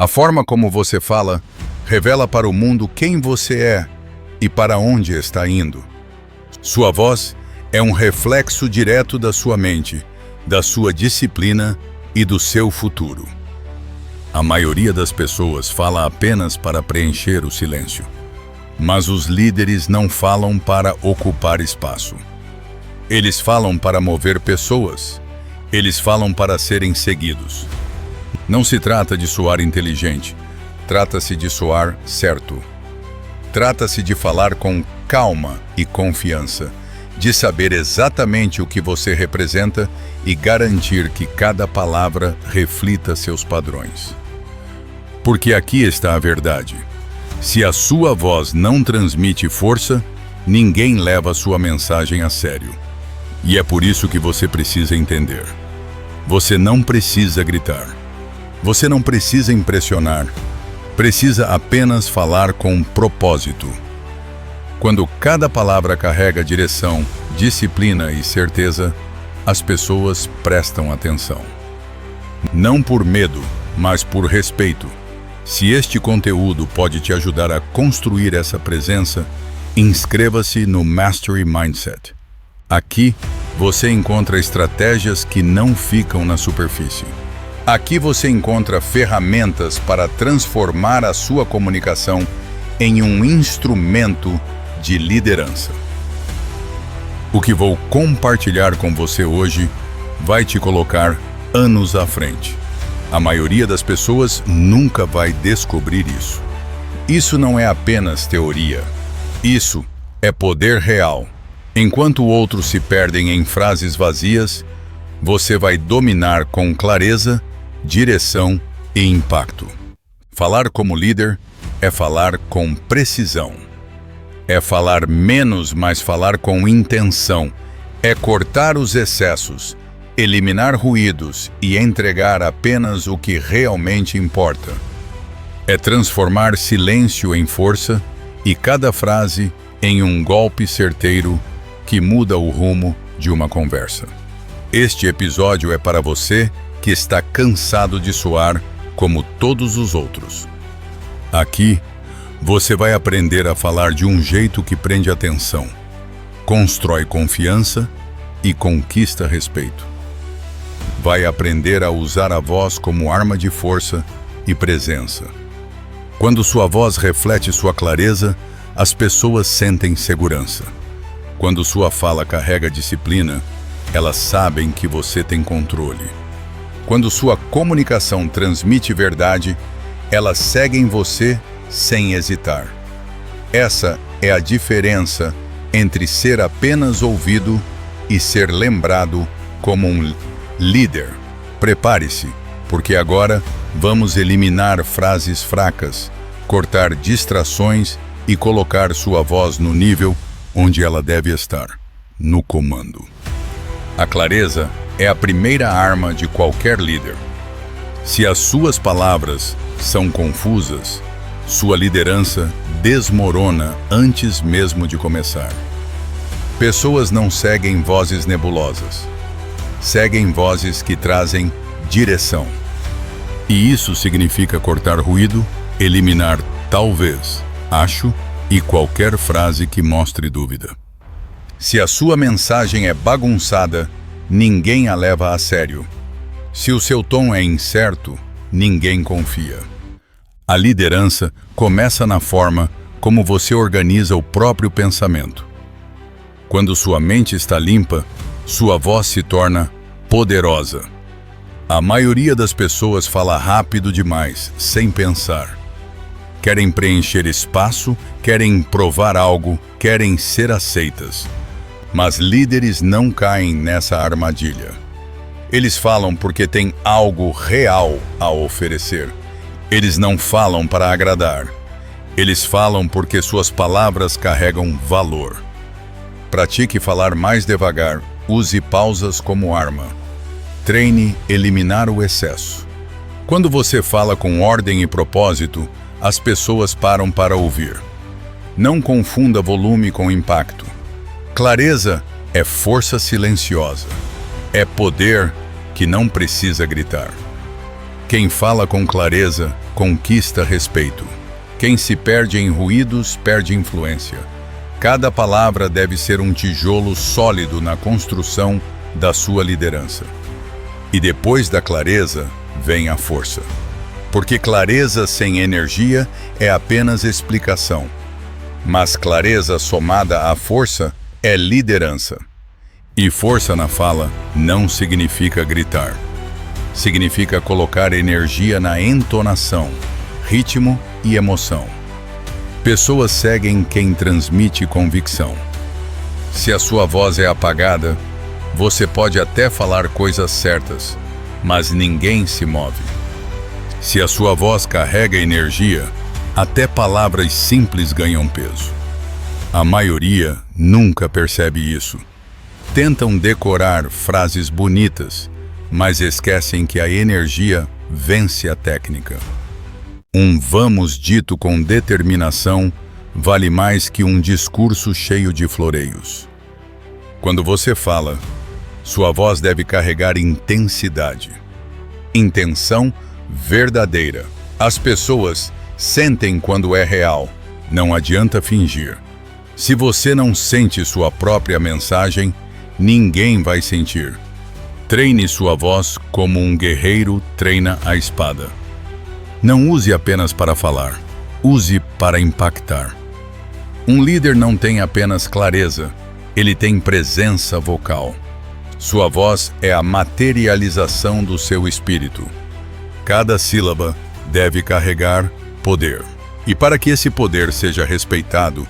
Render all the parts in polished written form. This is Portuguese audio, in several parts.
A forma como você fala revela para o mundo quem você é e para onde está indo. Sua voz é um reflexo direto da sua mente, da sua disciplina e do seu futuro. A maioria das pessoas fala apenas para preencher o silêncio. Mas os líderes não falam para ocupar espaço. Eles falam para mover pessoas. Eles falam para serem seguidos. Não se trata de soar inteligente. Trata-se de soar certo. Trata-se de falar com calma e confiança, de saber exatamente o que você representa e garantir que cada palavra reflita seus padrões. Porque aqui está a verdade. Se a sua voz não transmite força, ninguém leva a sua mensagem a sério. E é por isso que você precisa entender. Você não precisa gritar. Você não precisa impressionar. Precisa apenas falar com propósito. Quando cada palavra carrega direção, disciplina e certeza, as pessoas prestam atenção. Não por medo, mas por respeito. Se este conteúdo pode te ajudar a construir essa presença, inscreva-se no Mastery Mindset. Aqui, você encontra estratégias que não ficam na superfície. Aqui você encontra ferramentas para transformar a sua comunicação em um instrumento de liderança. O que vou compartilhar com você hoje vai te colocar anos à frente. A maioria das pessoas nunca vai descobrir isso. Isso não é apenas teoria. Isso é poder real. Enquanto outros se perdem em frases vazias, você vai dominar com clareza, direção e impacto. Falar como líder é falar com precisão. É falar menos, mas falar com intenção. É cortar os excessos, eliminar ruídos e entregar apenas o que realmente importa. É transformar silêncio em força e cada frase em um golpe certeiro que muda o rumo de uma conversa. Este episódio é para você que está cansado de soar como todos os outros. Aqui, você vai aprender a falar de um jeito que prende atenção, constrói confiança e conquista respeito. Vai aprender a usar a voz como arma de força e presença. Quando sua voz reflete sua clareza, as pessoas sentem segurança. Quando sua fala carrega disciplina, elas sabem que você tem controle. Quando sua comunicação transmite verdade, elas seguem você sem hesitar. Essa é a diferença entre ser apenas ouvido e ser lembrado como um líder. Prepare-se, porque agora vamos eliminar frases fracas, cortar distrações e colocar sua voz no nível onde ela deve estar, no comando. A clareza é a primeira arma de qualquer líder. Se as suas palavras são confusas, sua liderança desmorona antes mesmo de começar. Pessoas não seguem vozes nebulosas. Seguem vozes que trazem direção. E isso significa cortar ruído, eliminar talvez, acho e qualquer frase que mostre dúvida. Se a sua mensagem é bagunçada, ninguém a leva a sério. Se o seu tom é incerto, ninguém confia. A liderança começa na forma como você organiza o próprio pensamento. Quando sua mente está limpa, sua voz se torna poderosa. A maioria das pessoas fala rápido demais, sem pensar. Querem preencher espaço, querem provar algo, querem ser aceitas. Mas líderes não caem nessa armadilha. Eles falam porque têm algo real a oferecer. Eles não falam para agradar. Eles falam porque suas palavras carregam valor. Pratique falar mais devagar, use pausas como arma. Treine eliminar o excesso. Quando você fala com ordem e propósito, as pessoas param para ouvir. Não confunda volume com impacto. Clareza é força silenciosa. É poder que não precisa gritar. Quem fala com clareza conquista respeito. Quem se perde em ruídos, perde influência. Cada palavra deve ser um tijolo sólido na construção da sua liderança. E depois da clareza, vem a força. Porque clareza sem energia é apenas explicação. Mas clareza somada à força é liderança. E força na fala não significa gritar. Significa colocar energia na entonação, ritmo e emoção. Pessoas seguem quem transmite convicção. Se a sua voz é apagada, você pode até falar coisas certas, mas ninguém se move. Se a sua voz carrega energia, até palavras simples ganham peso. A maioria nunca percebe isso. Tentam decorar frases bonitas, mas esquecem que a energia vence a técnica. Um vamos dito com determinação vale mais que um discurso cheio de floreios. Quando você fala, sua voz deve carregar intensidade. Intenção verdadeira. As pessoas sentem quando é real. Não adianta fingir. Se você não sente sua própria mensagem, ninguém vai sentir. Treine sua voz como um guerreiro treina a espada. Não use apenas para falar, use para impactar. Um líder não tem apenas clareza, ele tem presença vocal. Sua voz é a materialização do seu espírito. Cada sílaba deve carregar poder. E para que esse poder seja respeitado,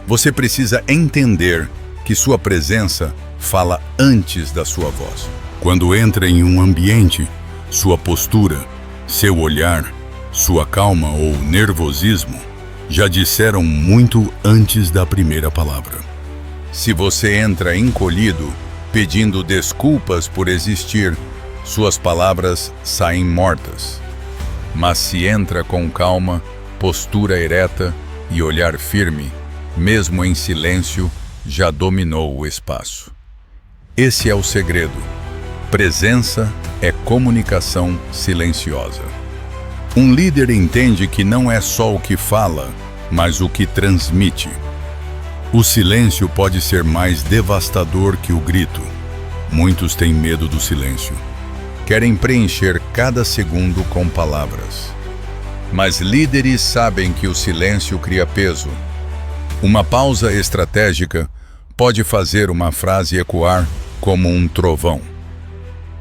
você precisa entender que sua presença fala antes da sua voz. Quando entra em um ambiente, sua postura, seu olhar, sua calma ou nervosismo já disseram muito antes da primeira palavra. Se você entra encolhido, pedindo desculpas por existir, suas palavras saem mortas. Mas se entra com calma, postura ereta e olhar firme, mesmo em silêncio, já dominou o espaço. Esse é o segredo. Presença é comunicação silenciosa. Um líder entende que não é só o que fala, mas o que transmite. O silêncio pode ser mais devastador que o grito. Muitos têm medo do silêncio. Querem preencher cada segundo com palavras. Mas líderes sabem que o silêncio cria peso. Uma pausa estratégica pode fazer uma frase ecoar como um trovão.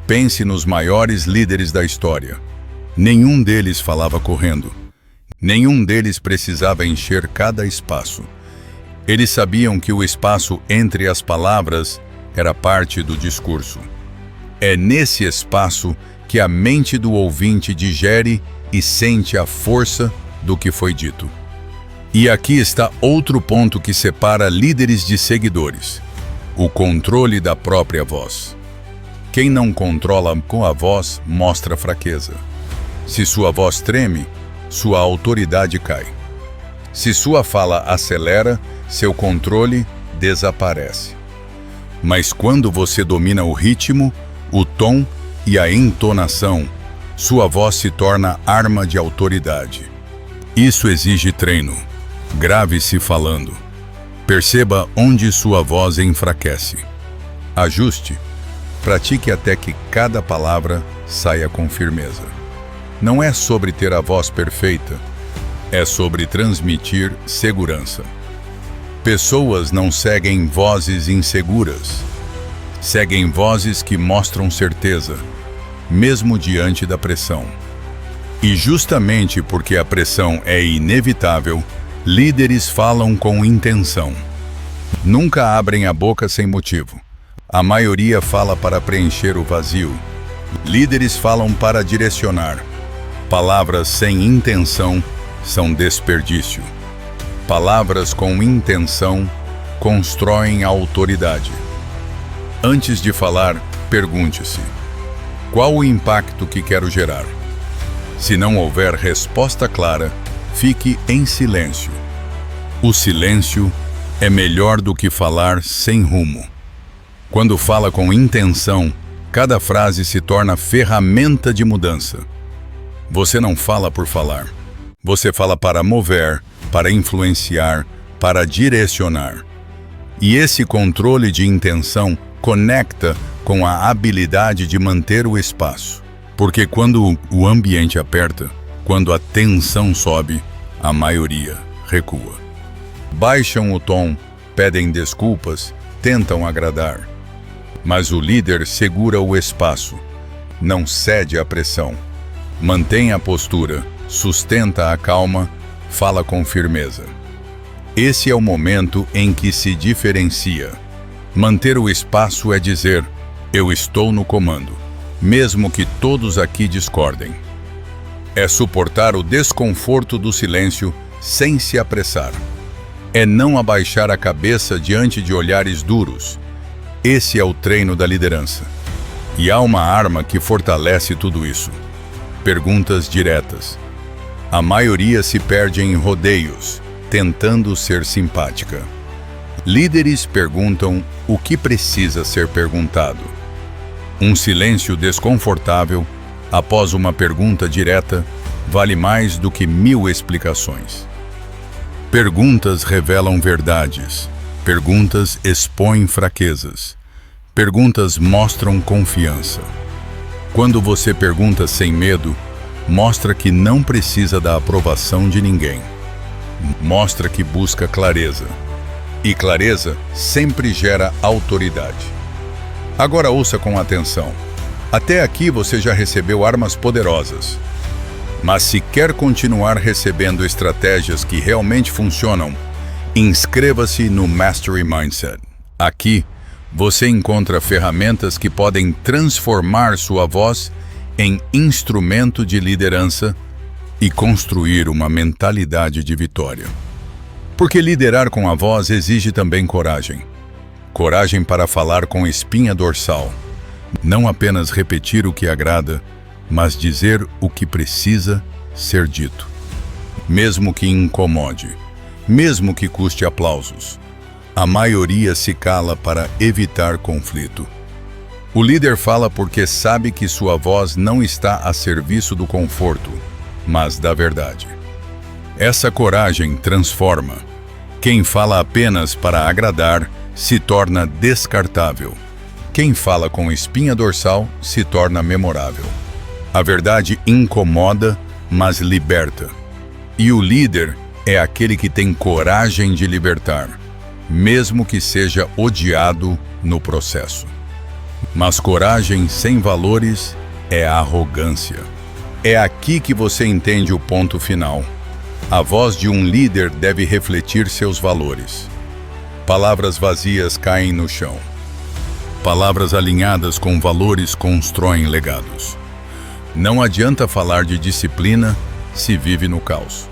Pense nos maiores líderes da história. Nenhum deles falava correndo. Nenhum deles precisava encher cada espaço. Eles sabiam que o espaço entre as palavras era parte do discurso. É nesse espaço que a mente do ouvinte digere e sente a força do que foi dito. E aqui está outro ponto que separa líderes de seguidores: o controle da própria voz. Quem não controla com a voz mostra fraqueza. Se sua voz treme, sua autoridade cai. Se sua fala acelera, seu controle desaparece. Mas quando você domina o ritmo, o tom e a entonação, sua voz se torna arma de autoridade. Isso exige treino. Grave-se falando. Perceba onde sua voz enfraquece. Ajuste. Pratique até que cada palavra saia com firmeza. Não é sobre ter a voz perfeita, é sobre transmitir segurança. Pessoas não seguem vozes inseguras. Seguem vozes que mostram certeza, mesmo diante da pressão. E justamente porque a pressão é inevitável, líderes falam com intenção. Nunca abrem a boca sem motivo. A maioria fala para preencher o vazio. Líderes falam para direcionar. Palavras sem intenção são desperdício. Palavras com intenção constroem a autoridade. Antes de falar, pergunte-se: qual o impacto que quero gerar? Se não houver resposta clara, fique em silêncio. O silêncio é melhor do que falar sem rumo. Quando fala com intenção, cada frase se torna ferramenta de mudança. Você não fala por falar. Você fala para mover, para influenciar, para direcionar. E esse controle de intenção conecta com a habilidade de manter o espaço. Porque quando o ambiente aperta, quando a tensão sobe, a maioria recua. Baixam o tom, pedem desculpas, tentam agradar. Mas o líder segura o espaço, não cede à pressão, mantém a postura, sustenta a calma, fala com firmeza. Esse é o momento em que se diferencia. Manter o espaço é dizer: eu estou no comando, mesmo que todos aqui discordem. É suportar o desconforto do silêncio sem se apressar. É não abaixar a cabeça diante de olhares duros. Esse é o treino da liderança. E há uma arma que fortalece tudo isso: perguntas diretas. A maioria se perde em rodeios, tentando ser simpática. Líderes perguntam o que precisa ser perguntado. Um silêncio desconfortável, após uma pergunta direta, vale mais do que 1000 explicações. Perguntas revelam verdades. Perguntas expõem fraquezas. Perguntas mostram confiança. Quando você pergunta sem medo, mostra que não precisa da aprovação de ninguém. Mostra que busca clareza. E clareza sempre gera autoridade. Agora ouça com atenção. Até aqui você já recebeu armas poderosas. Mas se quer continuar recebendo estratégias que realmente funcionam, inscreva-se no Mastery Mindset. Aqui, você encontra ferramentas que podem transformar sua voz em instrumento de liderança e construir uma mentalidade de vitória. Porque liderar com a voz exige também coragem. Coragem para falar com espinha dorsal. Não apenas repetir o que agrada, mas dizer o que precisa ser dito. Mesmo que incomode, mesmo que custe aplausos. A maioria se cala para evitar conflito. O líder fala porque sabe que sua voz não está a serviço do conforto, mas da verdade. Essa coragem transforma. Quem fala apenas para agradar se torna descartável. Quem fala com espinha dorsal se torna memorável. A verdade incomoda, mas liberta. E o líder é aquele que tem coragem de libertar, mesmo que seja odiado no processo. Mas coragem sem valores é arrogância. É aqui que você entende o ponto final. A voz de um líder deve refletir seus valores. Palavras vazias caem no chão. Palavras alinhadas com valores constroem legados. Não adianta falar de disciplina se vive no caos.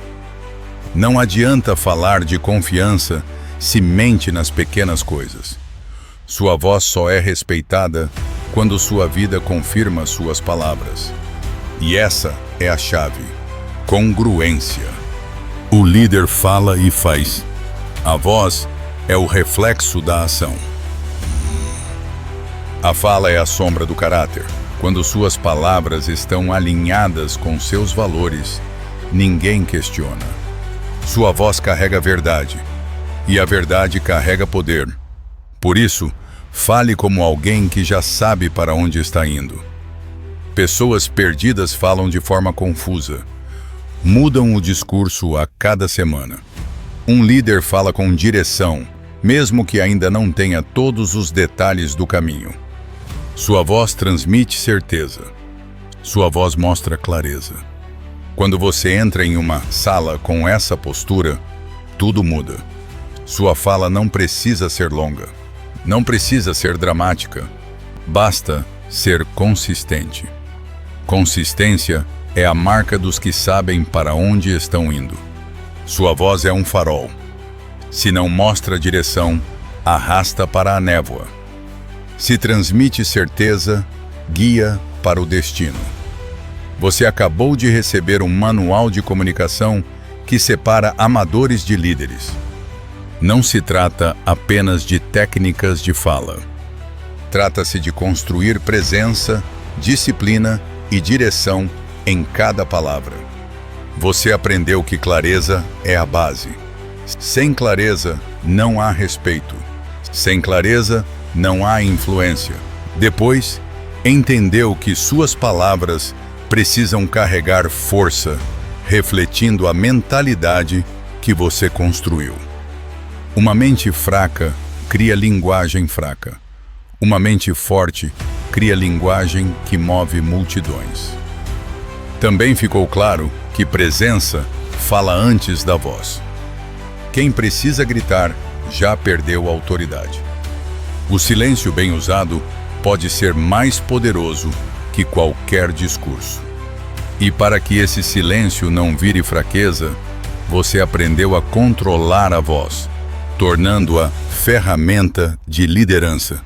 Não adianta falar de confiança se mente nas pequenas coisas. Sua voz só é respeitada quando sua vida confirma suas palavras. E essa é a chave: congruência. O líder fala e faz. A voz é o reflexo da ação. A fala é a sombra do caráter. Quando suas palavras estão alinhadas com seus valores, ninguém questiona. Sua voz carrega verdade, e a verdade carrega poder. Por isso, fale como alguém que já sabe para onde está indo. Pessoas perdidas falam de forma confusa. Mudam o discurso a cada semana. Um líder fala com direção, mesmo que ainda não tenha todos os detalhes do caminho. Sua voz transmite certeza. Sua voz mostra clareza. Quando você entra em uma sala com essa postura, tudo muda. Sua fala não precisa ser longa. Não precisa ser dramática. Basta ser consistente. Consistência é a marca dos que sabem para onde estão indo. Sua voz é um farol. Se não mostra direção, arrasta para a névoa. Se transmite certeza, guia para o destino. Você acabou de receber um manual de comunicação que separa amadores de líderes. Não se trata apenas de técnicas de fala. Trata-se de construir presença, disciplina e direção em cada palavra. você aprendeu que clareza é a base. Sem clareza, não há respeito. Sem clareza, não há influência. Depois, entendeu que suas palavras precisam carregar força, refletindo a mentalidade que você construiu. Uma mente fraca cria linguagem fraca. Uma mente forte cria linguagem que move multidões. Também ficou claro que presença fala antes da voz. Quem precisa gritar já perdeu a autoridade. O silêncio bem usado pode ser mais poderoso que qualquer discurso. E para que esse silêncio não vire fraqueza, você aprendeu a controlar a voz, tornando-a ferramenta de liderança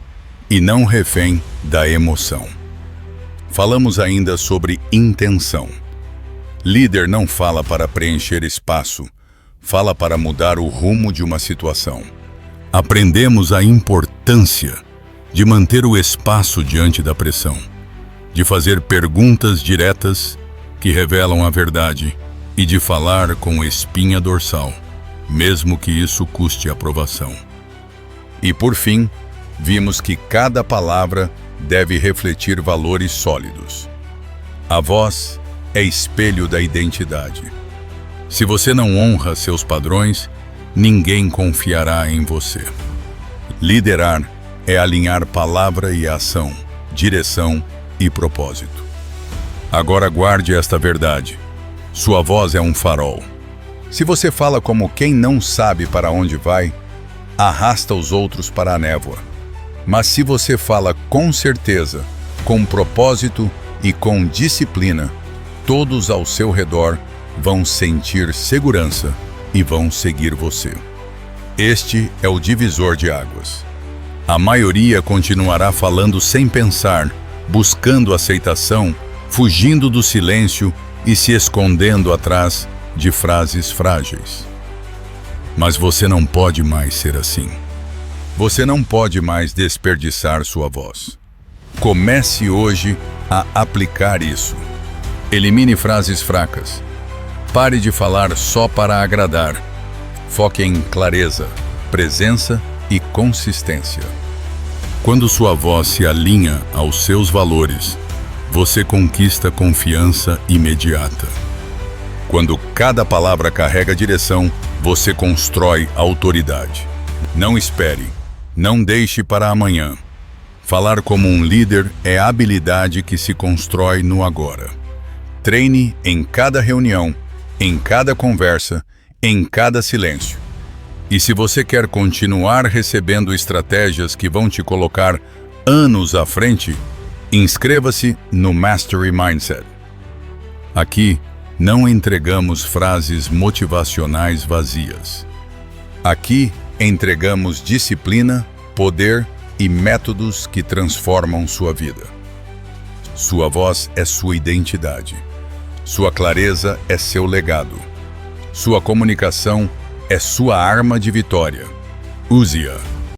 e não refém da emoção. Falamos ainda sobre intenção. Líder não fala para preencher espaço, fala para mudar o rumo de uma situação. Aprendemos a importância de manter o espaço diante da pressão, de fazer perguntas diretas que revelam a verdade e de falar com espinha dorsal, mesmo que isso custe aprovação. E por fim, vimos que cada palavra deve refletir valores sólidos. A voz é espelho da identidade. Se você não honra seus padrões, ninguém confiará em você. Liderar é alinhar palavra e ação, direção e propósito. Agora guarde esta verdade. Sua voz é um farol. Se você fala como quem não sabe para onde vai, arrasta os outros para a névoa. Mas se você fala com certeza, com propósito e com disciplina, todos ao seu redor vão sentir segurança e vão seguir você. Este é o divisor de águas. A maioria continuará falando sem pensar, buscando aceitação, fugindo do silêncio e se escondendo atrás de frases frágeis. Mas você não pode mais ser assim. Você não pode mais desperdiçar sua voz. Comece hoje a aplicar isso. Elimine frases fracas. Pare de falar só para agradar. Foque em clareza, presença e consistência. Quando sua voz se alinha aos seus valores, você conquista confiança imediata. Quando cada palavra carrega direção, você constrói autoridade. Não espere, não deixe para amanhã. Falar como um líder é a habilidade que se constrói no agora. Treine em cada reunião, em cada conversa, em cada silêncio. E se você quer continuar recebendo estratégias que vão te colocar anos à frente, inscreva-se no Mastery Mindset. Aqui, não entregamos frases motivacionais vazias. Aqui, entregamos disciplina, poder e métodos que transformam sua vida. Sua voz é sua identidade. Sua clareza é seu legado. Sua comunicação é sua arma de vitória. Use-a.